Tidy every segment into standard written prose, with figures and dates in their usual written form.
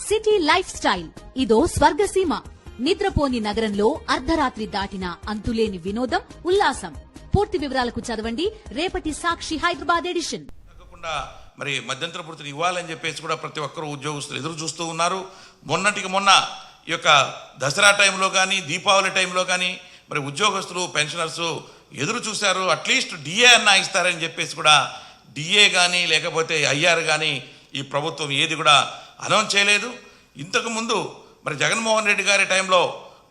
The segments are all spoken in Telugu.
సిటీ లైఫ్ స్టైల్ ఇదో స్వర్గసీమ. నిద్రపోని నగరంలో అర్ధరాత్రి దాటిన అంతులేని వినోదం, ఉల్లాసం. పూర్తి వివరాలకు చదవండి రేపటి సాక్షి హైదరాబాద్ ఎడిషన్. మరి మధ్యంతర భృతిని ఇవ్వాలని చెప్పేసి కూడా ప్రతి ఒక్కరూ ఉద్యోగస్తులు ఎదురు చూస్తూ ఉన్నారు. మొన్నటికి మొన్న ఈ యొక్క దసరా టైంలో కానీ, దీపావళి టైంలో కానీ మరి ఉద్యోగస్తులు, పెన్షనర్స్ ఎదురు చూశారు. అట్లీస్ట్ డిఏ అన్నా ఇస్తారని చెప్పేసి కూడా డిఏ కానీ లేకపోతే ఐఆర్ కానీ ఈ ప్రభుత్వం ఏది కూడా అనౌన్స్ చేయలేదు. ఇంతకుముందు మరి జగన్మోహన్ రెడ్డి గారి టైంలో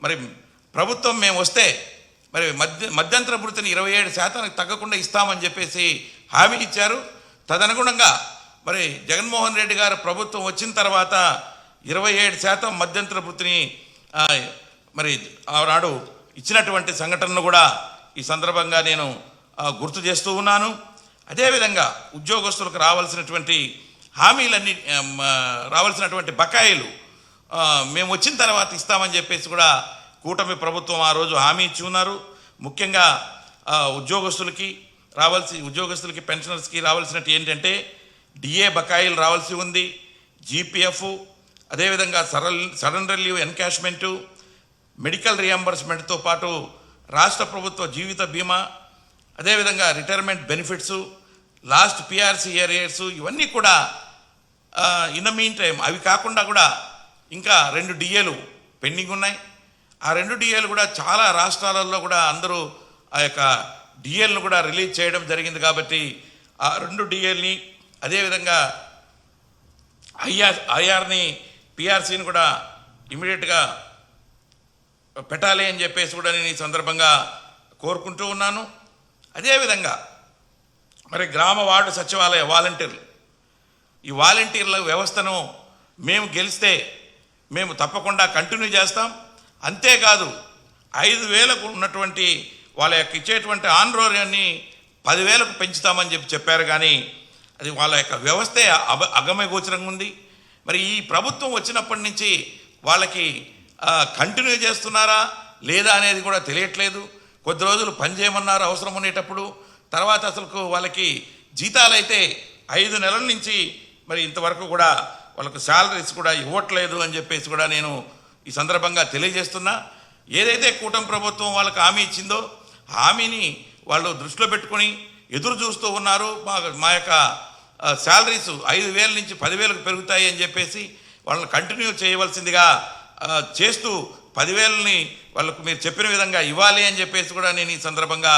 మరి ప్రభుత్వం మేము వస్తే మరి మధ్యంతర భృతిని 27% తగ్గకుండా ఇస్తామని చెప్పేసి హామీ ఇచ్చారు. తదనుగుణంగా మరి జగన్మోహన్ రెడ్డి గారు ప్రభుత్వం వచ్చిన తర్వాత 27% మధ్యంతర భృతిని మరి ఆనాడు ఇచ్చినటువంటి సంఘటనను కూడా ఈ సందర్భంగా నేను గుర్తు చేస్తూ ఉన్నాను. అదేవిధంగా ఉద్యోగస్తులకు రావాల్సినటువంటి హామీలన్నీ, రావాల్సినటువంటి బకాయిలు మేము వచ్చిన తర్వాత ఇస్తామని చెప్పేసి కూడా కూటమి ప్రభుత్వం ఆ రోజు హామీ ఇచ్చి ఉన్నారు. ముఖ్యంగా ఉద్యోగస్తులకి పెన్షనర్స్కి రావాల్సినట్టు ఏంటంటే డిఏ బకాయిలు రావాల్సి ఉంది, జీపీఎఫ్, అదేవిధంగా సడన్ రిలీవ్ ఎన్కాష్మెంటు, మెడికల్ రియంబర్స్మెంట్తో పాటు రాష్ట్ర ప్రభుత్వ జీవిత బీమా, అదేవిధంగా retirement benefits, last PRC arrears, ఇవన్నీ కూడా ఇన్ ద మీన్ టైం అవి కాకుండా కూడా ఇంకా 2 డిఏలు పెండింగ్ ఉన్నాయి. ఆ 2 డిఏలు కూడా చాలా రాష్ట్రాలలో కూడా అందరూ ఆ యొక్క డిఏలను కూడా రిలీజ్ చేయడం జరిగింది. కాబట్టి ఆ 2 డిఏల్ని, అదేవిధంగా ఐఆర్ని, పిఆర్సీని కూడా ఇమీడియట్గా పెట్టాలి అని చెప్పేసి కూడా నేను ఈ సందర్భంగా కోరుకుంటూ ఉన్నాను. అదేవిధంగా మరి గ్రామ వార్డు సచివాలయ వాలంటీర్లు, ఈ వాలంటీర్ల వ్యవస్థను మేము గెలిస్తే మేము తప్పకుండా కంటిన్యూ చేస్తాం. అంతేకాదు 5,000కు ఉన్నటువంటి వాళ్ళ యొక్క ఇచ్చేటువంటి ఆన్రోర్యాన్ని 10,000కు పెంచుతామని చెప్పారు. కానీ అది వాళ్ళ యొక్క వ్యవస్థే అగమ్యగోచరంగా ఉంది. మరి ఈ ప్రభుత్వం వచ్చినప్పటి నుంచి వాళ్ళకి కంటిన్యూ చేస్తున్నారా లేదా అనేది కూడా తెలియట్లేదు. కొద్ది రోజులు పనిచేయమన్నారు అవసరం ఉండేటప్పుడు, తర్వాత అసలు వాళ్ళకి జీతాలు అయితే 5 నెలల నుంచి మరి ఇంతవరకు కూడా వాళ్ళకు శాలరీస్ కూడా ఇవ్వట్లేదు అని చెప్పేసి కూడా నేను ఈ సందర్భంగా తెలియజేస్తున్నా. ఏదైతే కూటమి ప్రభుత్వం వాళ్ళకి హామీ ఇచ్చిందో హామీని వాళ్ళు దృష్టిలో పెట్టుకొని ఎదురు చూస్తూ ఉన్నారు. మా యొక్క శాలరీస్ 5,000 నుంచి 10,000కు పెరుగుతాయి అని చెప్పేసి వాళ్ళని కంటిన్యూ చేయవలసిందిగా చేస్తూ 10,000ని వాళ్ళకు మీరు చెప్పిన విధంగా ఇవ్వాలి అని చెప్పేసి కూడా నేను ఈ సందర్భంగా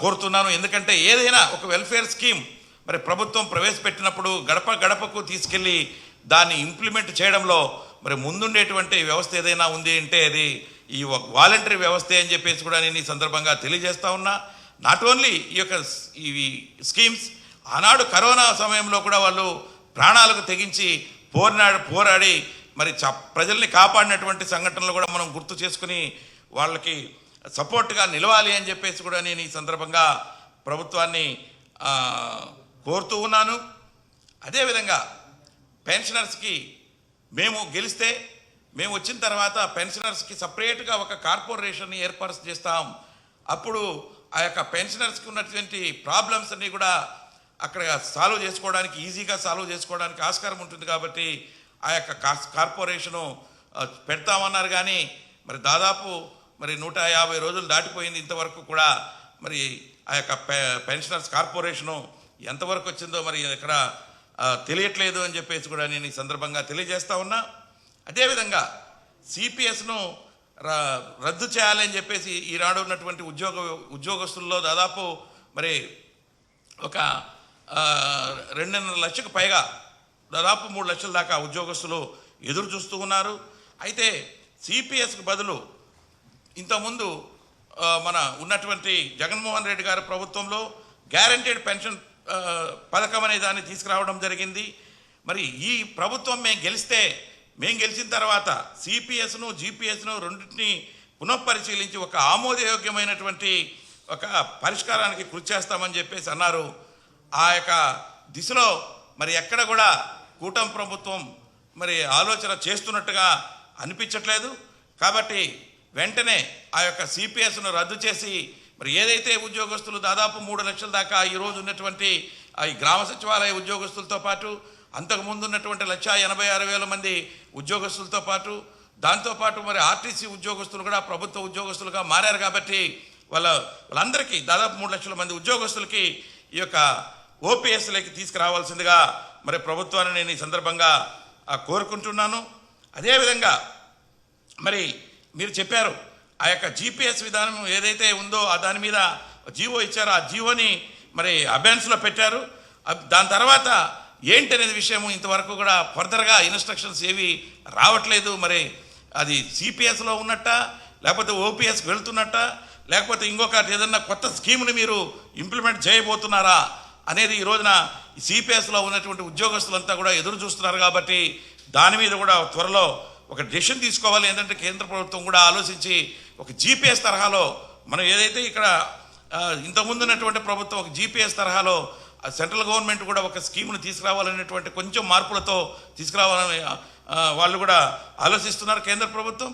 కోరుతున్నాను. ఎందుకంటే ఏదైనా ఒక వెల్ఫేర్ స్కీమ్ మరి ప్రభుత్వం ప్రవేశపెట్టినప్పుడు గడప గడపకు తీసుకెళ్ళి దాన్ని ఇంప్లిమెంట్ చేయడంలో మరి ముందుండేటువంటి వ్యవస్థ ఏదైనా ఉంది అంటే అది ఈ వాలంటరీ వ్యవస్థే అని చెప్పేసి కూడా నేను ఈ సందర్భంగా తెలియజేస్తా ఉన్నా. నాట్ ఓన్లీ ఈ యొక్క స్కీమ్స్, ఆనాడు కరోనా సమయంలో కూడా వాళ్ళు ప్రాణాలకు తెగించి పోరాడి మరి ప్రజల్ని కాపాడినటువంటి సంఘటనలు కూడా మనం గుర్తు చేసుకుని వాళ్ళకి సపోర్ట్గా నిలవాలి అని చెప్పేసి కూడా నేను ఈ సందర్భంగా ప్రభుత్వాన్ని కోరుతూ ఉన్నాను. అదేవిధంగా పెన్షనర్స్కి మేము గెలిస్తే, మేము వచ్చిన తర్వాత పెన్షనర్స్కి సపరేట్గా ఒక కార్పొరేషన్ని ఏర్పాటు చేస్తాం. అప్పుడు ఆ యొక్క పెన్షనర్స్కి ఉన్నటువంటి ప్రాబ్లమ్స్ అన్నీ కూడా అక్కడ ఈజీగా సాల్వ్ చేసుకోవడానికి ఆస్కారం ఉంటుంది. కాబట్టి ఆ యొక్క కార్పొరేషను పెడతామన్నారు. కానీ మరి దాదాపు మరి 150 రోజులు దాటిపోయింది. ఇంతవరకు కూడా మరి ఆ యొక్క పెన్షనర్స్ కార్పొరేషను ఎంతవరకు వచ్చిందో మరి ఇక్కడ తెలియట్లేదు అని చెప్పేసి కూడా నేను ఈ సందర్భంగా తెలియజేస్తా ఉన్నా. అదేవిధంగా సిపిఎస్ను రద్దు చేయాలని చెప్పేసి ఈనాడు ఉన్నటువంటి ఉద్యోగస్తుల్లో దాదాపు మరి ఒక 2.5 లక్షలకు పైగా, దాదాపు 3 లక్షల దాకా ఉద్యోగస్తులు ఎదురు చూస్తూ ఉన్నారు. అయితే సిపిఎస్కు బదులు ఇంతకుముందు మన ఉన్నటువంటి జగన్మోహన్ రెడ్డి గారి ప్రభుత్వంలో గ్యారంటీడ్ పెన్షన్ పథకం అనే దాన్ని తీసుకురావడం జరిగింది. మరి ఈ ప్రభుత్వం మేము గెలిచిన తర్వాత సిపిఎస్ను, జిపిఎస్ను రెండింటినీ పునఃపరిశీలించి ఒక ఆమోదయోగ్యమైనటువంటి ఒక పరిష్కారానికి కృషి చేస్తామని చెప్పేసి అన్నారు. ఆ యొక్క దిశలో మరి ఎక్కడ కూడా కూటమి ప్రభుత్వం మరి ఆలోచన చేస్తున్నట్టుగా అనిపించట్లేదు. కాబట్టి వెంటనే ఆ యొక్క సిపిఎస్ను రద్దు చేసి మరి ఏదైతే ఉద్యోగస్తులు దాదాపు 3 లక్షల దాకా ఈరోజు ఉన్నటువంటి ఈ గ్రామ సచివాలయ ఉద్యోగస్తులతో పాటు అంతకుముందు ఉన్నటువంటి 1,86,000 మంది ఉద్యోగస్తులతో పాటు దాంతోపాటు మరి ఆర్టీసీ ఉద్యోగస్తులు కూడా ప్రభుత్వ ఉద్యోగస్తులుగా మారారు కాబట్టి వాళ్ళందరికీ దాదాపు 3 లక్షల మంది ఉద్యోగస్తులకి ఈ యొక్క ఓపీఎస్లోకి తీసుకురావాల్సిందిగా మరి ప్రభుత్వాన్ని నేను ఈ సందర్భంగా కోరుకుంటున్నాను. అదేవిధంగా మరి మీరు చెప్పారు ఆ యొక్క జీపీఎస్ విధానం ఏదైతే ఉందో దాని మీద జీవో ఇచ్చారో ఆ జీవోని మరి అబెన్స్లో పెట్టారు. దాని తర్వాత ఏంటనేది విషయం ఇంతవరకు కూడా ఫర్దర్గా ఇన్స్ట్రక్షన్స్ ఏవి రావట్లేదు. మరి అది సిపిఎస్లో ఉన్నట్ట, లేకపోతే ఓపీఎస్కి వెళ్తున్నట్ట, లేకపోతే ఇంకొకటి ఏదన్నా కొత్త స్కీమ్ని మీరు ఇంప్లిమెంట్ చేయబోతున్నారా అనేది ఈ రోజున సిపిఎస్లో ఉన్నటువంటి ఉద్యోగస్తులంతా కూడా ఎదురు చూస్తున్నారు. కాబట్టి దాని మీద కూడా త్వరలో ఒక డెసిషన్ తీసుకోవాలి. ఏంటంటే కేంద్ర ప్రభుత్వం కూడా ఆలోచించి ఒక జీపీఎస్ తరహాలో మనం ఏదైతే ఇక్కడ ఇంతకుముందు ఉన్నటువంటి ప్రభుత్వం ఒక జీపీఎస్ తరహాలో సెంట్రల్ గవర్నమెంట్ కూడా ఒక స్కీమ్ను తీసుకురావాలనేటువంటి కొంచెం మార్పులతో తీసుకురావాలని వాళ్ళు కూడా ఆలోచిస్తున్నారు కేంద్ర ప్రభుత్వం.